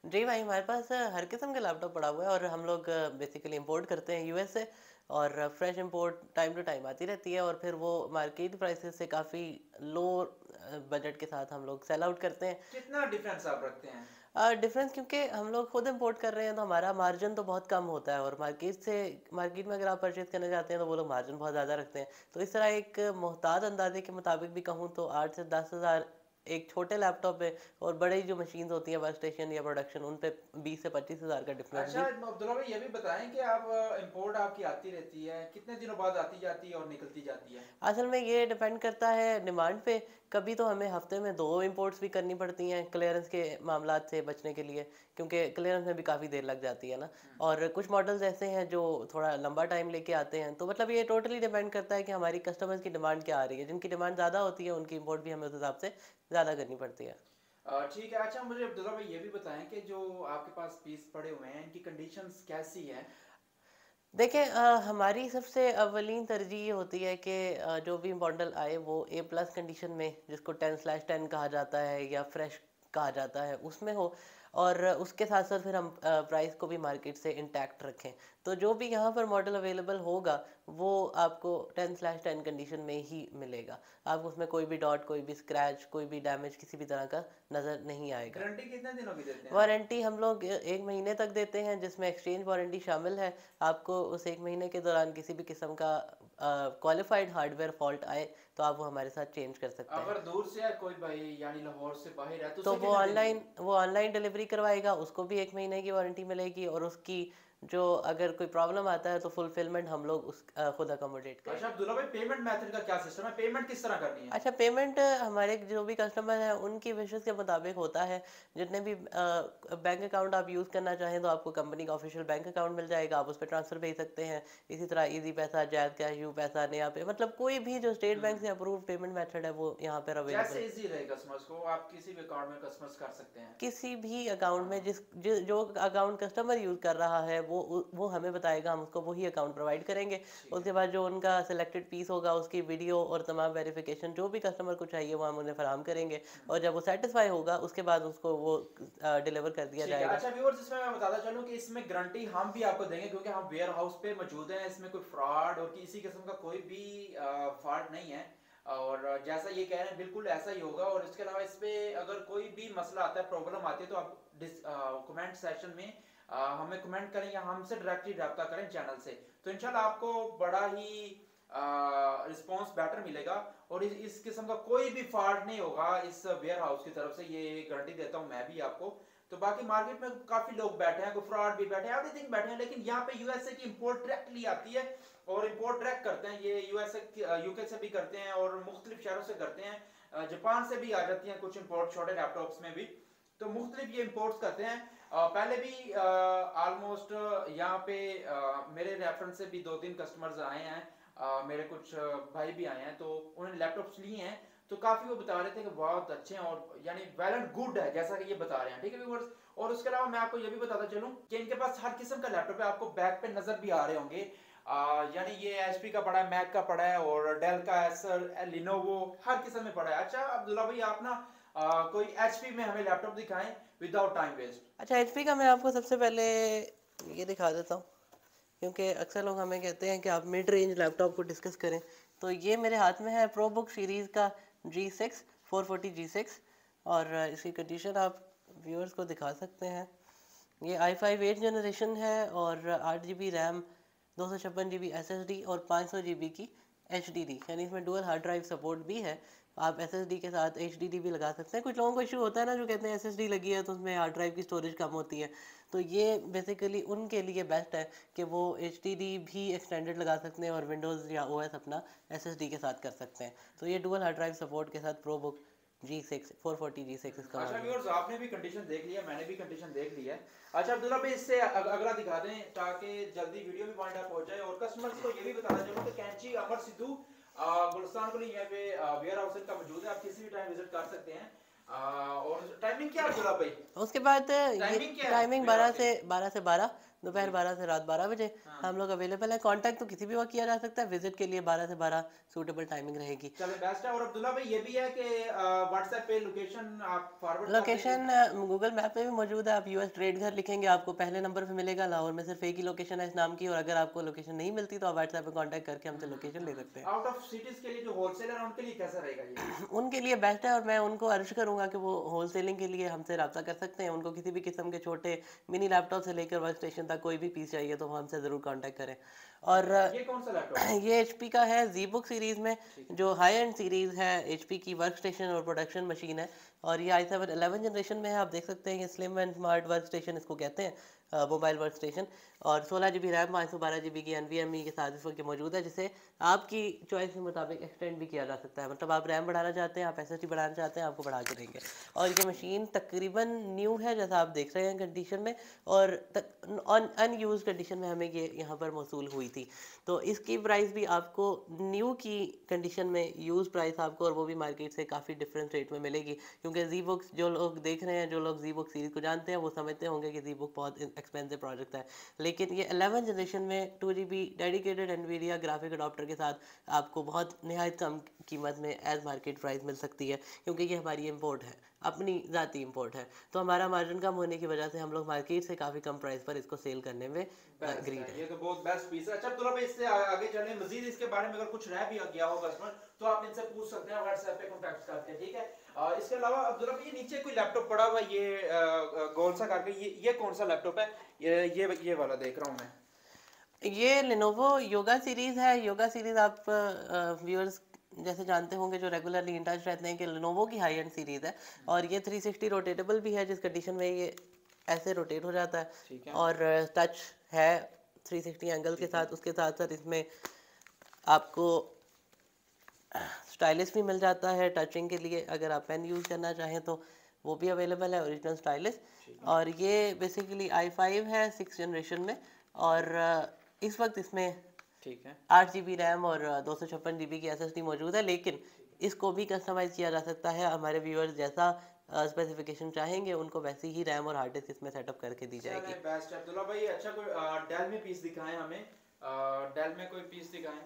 जी भाई, हमारे पास हर किस्म का लैपटॉप पड़ा हुआ है और हम लोग बेसिकली इंपोर्ट करते हैं यूएस से। और fresh import time to time आती रहती है और फिर वो मार्केट प्राइसेस से काफ़ी लो बजट के साथ हम लोग सेल आउट करते हैं। कितना डिफरेंस आप रखते हैं? डिफरेंस क्योंकि हम लोग खुद इंपोर्ट कर रहे हैं तो हमारा मार्जिन तो बहुत कम होता है, और मार्केट में अगर आप परचेज करने जाते हैं तो वो लोग मार्जिन बहुत ज़्यादा रखते हैं। तो इस तरह एक मोहताज अंदाजे के मुताबिक भी कहूँ तो 8 से 10 हज़ार एक छोटे लैपटॉप पे, और बड़ी जो मशीन्स होती हैं वर्क स्टेशन या प्रोडक्शन, उन पे 20 से 25 हज़ार का डिफरेंस अच्छा भी। अब्दुल्ला भाई, ये भी बताएं कि आप इंपोर्ट आपकी आती रहती है, कितने दिनों बाद आती जाती है और निकलती जाती है? असल में ये डिपेंड करता है डिमांड पे। कभी तो हमें हफ्ते में 2 इंपोर्ट्स भी करनी पड़ती हैं क्लियरेंस के मामलात से बचने के लिए, क्योंकि क्लियरेंस में भी काफ़ी देर लग जाती है ना। हम्म। और कुछ मॉडल्स ऐसे हैं जो थोड़ा लंबा टाइम लेके आते हैं, तो मतलब ये टोटली डिपेंड करता है कि हमारी कस्टमर्स की डिमांड क्या आ रही है। जिनकी डिमांड ज़्यादा होती है उनकी इंपोर्ट भी हमें उस हिसाब से ज़्यादा करनी पड़ती है। ठीक है। अच्छा मुझे अब्दुल्ला भाई ये भी बताएं कि जो आपके पास पीस पड़े हुए हैं इनकी कंडीशंस कैसी है? देखिए, हमारी सबसे अव्वलीन तरजीह ये होती है कि जो भी मॉडल आए वो ए प्लस कंडीशन में, जिसको 10/10 कहा जाता है या फ्रेश कहा जाता है, उसमें हो। और उसके साथ साथ फिर हम प्राइस को भी मार्केट से इंटैक्ट रखें। तो जो भी यहाँ पर मॉडल अवेलेबल होगा वो आपको 10/10 कंडीशन में ही मिलेगा। आपको उसमें कोई भी डॉट, कोई भी स्क्रैच, कोई भी डैमेज किसी भी तरह का नज़र नहीं आएगा। गारंटी कितने दिनों की देते हैं आप? वारंटी हम लोग 1 महीने तक देते हैं, जिसमें एक्सचेंज वारंटी शामिल है। आपको उस 1 महीने के दौरान किसी भी किस्म का क्वालिफाइड हार्डवेयर फॉल्ट आए तो आप वो हमारे साथ चेंज कर सकते हैं। अगर दूर से है कोई भाई, यानी लाहौर से बाहर है, तो तो उसे कितने दिन की? वो ऑनलाइन डिलीवरी करवाएगा, उसको भी 1 महीने की वारंटी मिलेगी, और उसकी जो अगर कोई प्रॉब्लम आता है तो फुलफिलमेंट हम लोग खुद अकोमोडेट अच्छा करेंगे। अब्दुल्ला भाई, पेमेंट मेथड का क्या सिस्टम है? पेमेंट किस तरह करनी है? अच्छा, पेमेंट हमारे जो भी कस्टमर हैं उनकी विशेस के मुताबिक होता है। जितने भी बैंक अकाउंट आप यूज़ करना चाहें तो आपको कंपनी का ऑफिशियल बैंक अकाउंट मिल जाएगा, आप उस पर ट्रांसफ़र भेज सकते हैं। इसी तरह इजी पैसा, जैज़ कैश, यू पैसा, नया पे, मतलब कोई भी जो स्टेट बैंक से हम्म। अप्रूव्ड पेमेंट मेथड है वो यहाँ पर अवेलेबल जैसे है। इजी रहे कस्टमर्स को, आप किसी भी अकाउंट में कस्टमर्स कर सकते हैं। किसी भी अकाउंट में हाँ। जो अकाउंट कस्टमर यूज़ कर रहा है वो हमें बताएगा, हम उसको वही अकाउंट प्रोवाइड करेंगे। ठीक है। उसके बाद जो उनका सिलेक्टेड पीस होगा उसकी वीडियो और तमाम वेरिफिकेशन जो भी कस्टमर को चाहिए वो हम उन्हें फराहम करेंगे। और जब वो सेटिस्फाई होगा उसके बाद उसको वो डिलीवर कर दिया ठीक है। जाएगा। अच्छा व्यूअर्स, इसमें मैं बताता चलूं कि इसमें गारंटी हम भी आपको देंगे, क्योंकि हम वेयर हाउस पे मौजूद हैं। इसमें कोई फ्रॉड और किसी किस्म का कोई भी फॉल्ट नहीं है। और जैसा ये कह रहे हैं बिल्कुल ऐसा ही होगा। और इसके अलावा इस पे अगर कोई भी मसला आता है, प्रॉब्लम आती है, तो आप कमेंट सेक्शन में हमें कमेंट करें या हमसे डायरेक्टली रब्ता करें चैनल से। तो इंशाल्लाह आपको बड़ा ही रिस्पॉन्स बेटर मिलेगा। और इस किस्म का कोई भी फॉल्ट नहीं होगा इस वेयर हाउस की तरफ से, ये गारंटी देता हूं मैं भी आपको। तो बाकी मार्केट में काफी लोग बैठे हैं, कोई फ्रॉड भी बैठे हैं, एवरीथिंग बैठे हैं, लेकिन यहाँ पे यूएसए की इंपोर्ट डायरेक्टली आती है और इंपोर्ट डायरेक्ट करते हैं। ये यूएसए यूके से भी करते हैं और मुख्तलिफ शहरों से करते हैं। जापान से भी आ जाती हैं कुछ इंपोर्ट छोटे लैपटॉप्स में भी। तो मुख्तलिफ ये इंपोर्ट्स करते हैं। पहले भी ऑलमोस्ट यहाँ पे मेरे रेफरेंस से भी 2-3 कस्टमर्स आए हैं। मेरे कुछ भाई भी आए हैं, तो उन्होंने लैपटॉप्स लिए हैं। तो काफी वो बता रहे थे कि बहुत अच्छे हैं और यानी वेल एंड गुड है, जैसा कि ये बता रहे हैं। ठीक है व्यूअर्स। और उसके अलावा मैं आपको ये भी बताता चलूं कि इनके पास हर किस्म का लैपटॉप है, आपको बैक पे नजर भी आ रहे होंगे। यानी ये एचपी का पड़ा है, मैक का पड़ा है, और डेल का, एसर, लिनोवो, हर किस्म में पड़ा है। अच्छा अब्दुल्ला भाई, आप ना कोई एचपी में हमें लैपटॉप दिखाएं विदाउट टाइम वेस्ट। अच्छा, एचपी का मैं आपको सबसे पहले ये दिखा देता हूँ, क्योंकि अक्सर लोग हमें कहते हैं कि आप मिड रेंज लैपटॉप को डिस्कस करें। तो ये मेरे हाथ में है प्रोबुक सीरीज़ का G6 440 G6। और इसकी कंडीशन आप व्यूअर्स को दिखा सकते हैं। ये i5 8 जनरेशन है और 8 GB रैम, 256 GB SSD और 500 GB की HDD, यानी इसमें डुअल हार्ड ड्राइव सपोर्ट भी है। आप SSD के साथ HDD भी लगा सकते हैं। कुछ लोगों को इशू होता है ना, जो कहते हैं SSD लगी है तो उसमें हार्ड ड्राइव की स्टोरेज कम होती है। तो ये बेसिकली उनके लिए बेस्ट है कि वो HDD भी एक्सटेंडेड लगा सकते हैं और विंडोज़ या OS अपना SSD के साथ कर सकते हैं। तो ये डुअल हार्ड ड्राइव सपोर्ट के साथ प्रोबुक G6 440 G6 इसका अच्छा मॉडल है। व्यूअर्स, आपने भी कंडीशन देख लिया, मैंने भी कंडीशन देख ली है। अच्छा अब्दुल्ला भाई, इससे अगला दिखा दें ताकि जल्दी वीडियो भी वाइंड अप हो जाए। और कस्टमर्स को ये भी बताना चाहूँ कि कैंची अमर सिद्धू गुलस्तान को नहीं, यहाँ पे वेयर हाउस का मौजूद है, आप किसी भी टाइम विजिट कर सकते हैं। और टाइमिंग क्या है अब्दुल्ला भाई? उसके बाद ये टाइमिंग क्या है टाइमिंग वेयर 12 हाउस की? से 12 से 12, दोपहर जी 12 से रात 12 बजे हाँ हम लोग अवेलेबल हैं। कांटेक्ट तो किसी भी वक्त किया जा सकता है, विजिट के लिए 12 से 12 सूटेबल टाइमिंग रहेगी। चले बेस्ट है। और अब्दुल्ला भाई ये भी है कि व्हाट्सएप पे लोकेशन आप फॉरवर्ड कर देंगे। लोकेशन गूगल मैप में भी मौजूद है। आप यूएस ट्रेड घर लिखेंगे, आपको पहले नंबर पे मिलेगा। लाहौर में सिर्फ एक ही लोकेशन है इस नाम की, और अगर आपको लोकेशन नहीं मिलती तो आप व्हाट्सएप पे कांटेक्ट करके हमसे लोकेशन ले सकते हैं। आउट ऑफ सिटीज के लिए जो होलसेलर है उनके लिए कैसा रहेगा ये? उनके लिए बेस्ट है, और मैं उनको अर्ज करूंगा कि वो होलसेलिंग के लिए हमसे रब्ता कर सकते हैं। उनको किसी भी किस्म के छोटे मिनी लैपटॉप से लेकर वर्क स्टेशन तक कोई भी पीस चाहिए तो वो हमसे ज़रूर कांटेक्ट करें। और ठीक है, ये कौन सा लैपटॉप है? ये एचपी का है ZBook सीरीज़ में, ठीक है। जो हाई एंड सीरीज़ है एचपी की वर्क स्टेशन और प्रोडक्शन मशीन है। और ये i7 11 जनरेशन में है। आप देख सकते हैं ये slim and smart work station इसको कहते हैं, मोबाइल वर्क स्टेशन। और 16 GB रैम 512 GB की NVMe के साथ इस वक्त ये मौजूद है, जिसे आपकी चॉइस के मुताबिक एक्सटेंड भी किया जा सकता है। मतलब आप रैम बढ़ाना चाहते हैं, आप SSD बढ़ाना चाहते हैं, आपको बढ़ा के देंगे। और ये मशीन तकरीबन न्यू है जैसा आप देख रहे हैं कंडीशन में, और अनयूज कंडीशन में हमें ये यहाँ पर मौसूल हुई थी। तो इसकी प्राइस भी आपको न्यू की कंडीशन में यूज़ प्राइस आपको, और वो भी मार्केट से काफ़ी डिफरेंट रेट में मिलेगी। क्योंकि ZBook जो लोग देख रहे हैं, जो लोग ZBook सीरीज़ को जानते हैं, वो समझते होंगे कि ZBook बहुत एक्सपेंसिव प्रोडक्ट है। लेकिन ये 11 जनरेशन में 2 GB dedicated NVIDIA graphic adopter के साथ आपको बहुत नहायत कम कीमत में एज मार्केट प्राइस मिल सकती है। क्योंकि ये हमारी इम्पोर्ट है, अपनी ज़ाती इम्पोर्ट है, तो हमारा मार्जिन कम होने की वजह से हम लोग मार्केट से काफ़ी कम प्राइस पर इसको सेल करने में बेस्ट अग्रीड है, है। ये तो बहुत बेस्ट पीस है। अच्छा अब्दुल्ला भाई इससे आगे चलें, मजीद इसके बारे में अगर कुछ रह भी गया हो कस्टमर तो आप इनसे पूछ सकते हैं व्हाट्सएप पे कॉन्टैक्ट करके, ठीक है। इसके अलावा अब्दुल्ला भाई ये नीचे कोई लैपटॉप पड़ा हुआ है, ये गोल सा करके, ये कौन सा लैपटॉप है? ये वाला देख रहा हूँ मैं। ये लेनोवो योगा सीरीज़ है। योगा सीरीज़ आप व्यूअर्स जैसे जानते होंगे जो रेगुलरली इन टच रहते हैं कि लेनोवो की हाई एंड सीरीज़ है। और ये 360 रोटेटेबल भी है, जिस कंडीशन में ये ऐसे रोटेट हो जाता है। ठीक है। और टच है 360 एंगल के ठीक है। साथ। उसके साथ साथ इसमें आपको स्टाइलिश भी मिल जाता है टचिंग के लिए, अगर आप पेन यूज़ करना चाहें तो वो भी अवेलेबल है, ओरिजिनल स्टाइलिश। ठीक है। और ये बेसिकली i5 है 6 जनरेशन में। और इस वक्त इसमें ठीक है। 8 GB रैम और 256 GB की SSD मौजूद है। लेकिन इसको भी कस्टमाइज़ किया जा सकता है, हमारे व्यूअर्स जैसा स्पेसिफिकेशन चाहेंगे उनको वैसी ही रैम और हार्ड डिस्क इसमें सेटअप करके दी चले जाएगी। बेस्ट है अब्दुल्ला भाई। अच्छा कोई डेल में पीस दिखाएं हमें, डेल में कोई पीस दिखाएं।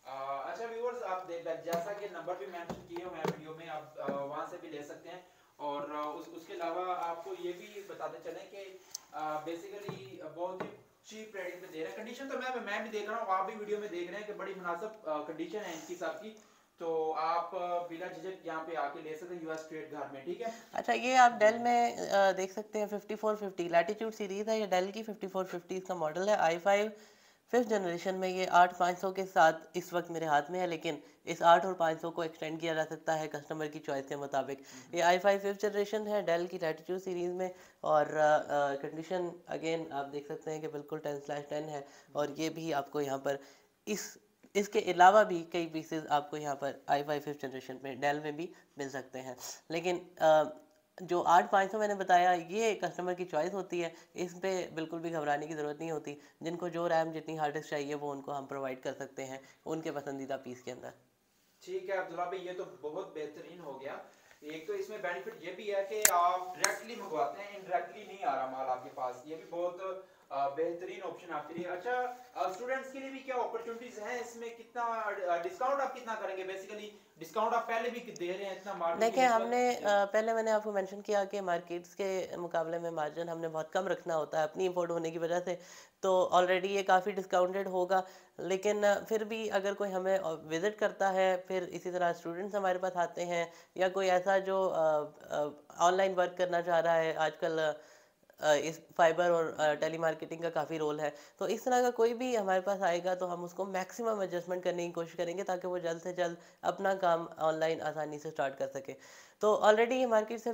अच्छा व्यूअर्स आप देख जैसा कि नंबर भी मेंशन किए हुए हैं वीडियो में, आप वहां से भी ले सकते हैं। और उसके अलावा आपको ये भी बताते चलें कि बेसिकली बहुत ही चीप रेटिंग पे दे रहे हैं। कंडीशन तो मैं भी देख रहा हूँ, आप भी वीडियो में देख रहे हैं कि बड़ी मुनासिब कंडीशन है इनकी सबकी। तो आप बिना झिझक यहाँ पे आके ले सकते हैं यूएस ट्रेड घर में, ठीक है। अच्छा, ये आप जी डेल में देख सकते हैं 5450 लैटिट्यूड सीरीज है। ये डेल की 5450 इसका मॉडल है। i5 5th जनरेशन में ये 8500 के साथ इस वक्त मेरे हाथ में है, लेकिन इस 8 और 500 को एक्सटेंड किया जा सकता है कस्टमर की चॉइस के मुताबिक। ये i5 5th जनरेशन है डेल की लैटिट्यूड सीरीज़ में। और कंडीशन अगेन आप देख सकते हैं कि बिल्कुल 10/10 है। और ये भी आपको यहाँ पर इस इसके अलावा भी कई पीसेस आपको यहाँ पर i5 5th जनरेशन में डेल में भी मिल सकते हैं। लेकिन जो 8500 मैंने बताया ये कस्टमर की चॉइस होती है, इस पे बिल्कुल भी घबराने की ज़रूरत नहीं होती। जिनको जो रैम जितनी हार्ड डिस्क चाहिए वो उनको हम प्रोवाइड कर सकते हैं उनके पसंदीदा पीस के अंदर। ठीक है अब्दुल्ला भाई, ये तो बहुत बेहतरीन हो गया। एक तो इसमें बेनिफिट ये भी है कि आप डायरेक्टली मंगवाते हैं, इनडायरेक्टली नहीं आ रहा माल आपके पास, ये भी बहुत बेहतरीन ऑप्शन आपके लिए। अच्छा स्टूडेंट्स के लिए भी क्या अपॉर्चुनिटीज हैं इसमें? कितना डिस्काउंट आप कितना करेंगे? बेसिकली डिस्काउंट आप पहले भी दे रहे हैं, इतना मार्जिन भी देखिए है इस हमने वक्त जी। पहले मैंने आपको मेंशन किया कि मार्केट्स के मुकाबले में मार्जिन हमने बहुत कम रखना होता है अपनी इंपोर्ट होने की वजह से। तो ऑलरेडी ये काफ़ी डिस्काउंटेड होगा। लेकिन फिर भी अगर कोई हमें विज़िट करता है, फिर इसी तरह स्टूडेंट्स हमारे पास आते हैं, या कोई ऐसा जो ऑनलाइन वर्क करना चाह रहा है आजकल, इस फाइबर और टेली मार्केटिंग का काफ़ी रोल है। तो इस तरह का कोई भी हमारे पास आएगा तो हम उसको मैक्सिमम एडजस्टमेंट करने की कोशिश करेंगे ताकि वो जल्द से जल्द अपना काम ऑनलाइन आसानी से स्टार्ट कर सके। तो ऑलरेडी ये मार्केट से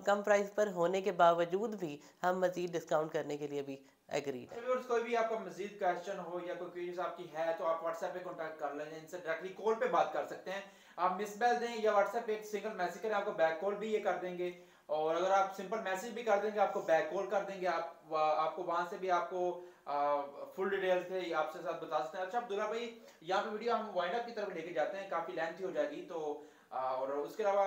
कम प्राइस पर होने के बावजूद भी हम मज़ीद डिस्काउंट करने के लिए भी एग्रीड अच्छा है। व्यूअर्स, कोई भी आपका मजीद क्वेश्चन हो या कोई क्वेरीज आपकी है तो आप व्हाट्सएप पे कांटेक्ट कर लें, इनसे डायरेक्टली कॉल पे बात कर सकते हैं। आप मिस बेल दें या व्हाट्सएप पे एक सिंगल मैसेज करें, आपको बैक कॉल भी ये कर देंगे। और अगर आप सिंपल मैसेज भी कर देंगे आपको बैक कॉल कर देंगे। आपको वहां से भी आपको फुल डिटेल्स थे आपसे साथ बता सकते हैं। अच्छा अब्दुल्ला भाई, यहाँ पे वीडियो हम वाइंड अप की तरफ लेके जाते हैं, काफी लेंथी हो जाएगी। तो और उसके अलावा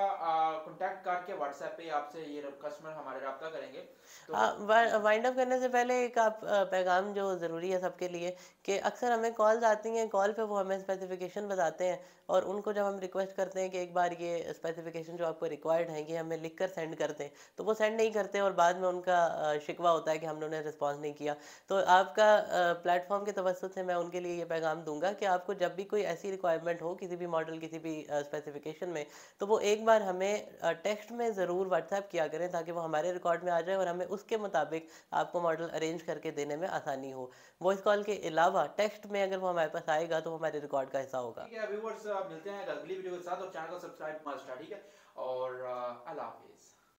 कांटेक्ट करके व्हाट्सएप पे आपसे ये कस्टमर हमारे रब्ता करेंगे तो वाइंड अप करने से पहले एक आप पैगाम जो ज़रूरी है सबके लिए कि अक्सर हमें कॉल्स आती हैं, कॉल पे वो हमें स्पेसिफिकेशन बताते हैं और उनको जब हम रिक्वेस्ट करते हैं कि एक बार ये स्पेसिफिकेशन जो आपको रिक्वायर्ड है ये हमें लिख कर सेंड कर दें, तो वो सेंड नहीं करते और बाद में उनका शिकवा होता है कि हमने उन्हें रिस्पॉन्स नहीं किया। तो आपका प्लेटफॉर्म के तवसत से मैं उनके लिए ये पैगाम दूंगा कि आपको जब भी कोई ऐसी रिक्वायरमेंट हो किसी भी मॉडल किसी भी स्पेसिफिकेशन में, तो वो एक बार हमें टेक्स्ट में ज़रूर व्हाट्सएप किया करें ताकि वो हमारे रिकॉर्ड में आ जाए और हमें उसके मुताबिक आपको मॉडल अरेंज करके देने में आसानी हो। वॉइस कॉल के अलावा टेक्स्ट में अगर वो हमारे पास आएगा तो वो हमारे रिकॉर्ड का हिस्सा होगा। ठीक है व्यूअर्स, मिलते हैं अगली वीडियो के साथ और चैनल को सब्सक्राइब मस्ट, ठीक है, और अल्लाह हाफिज।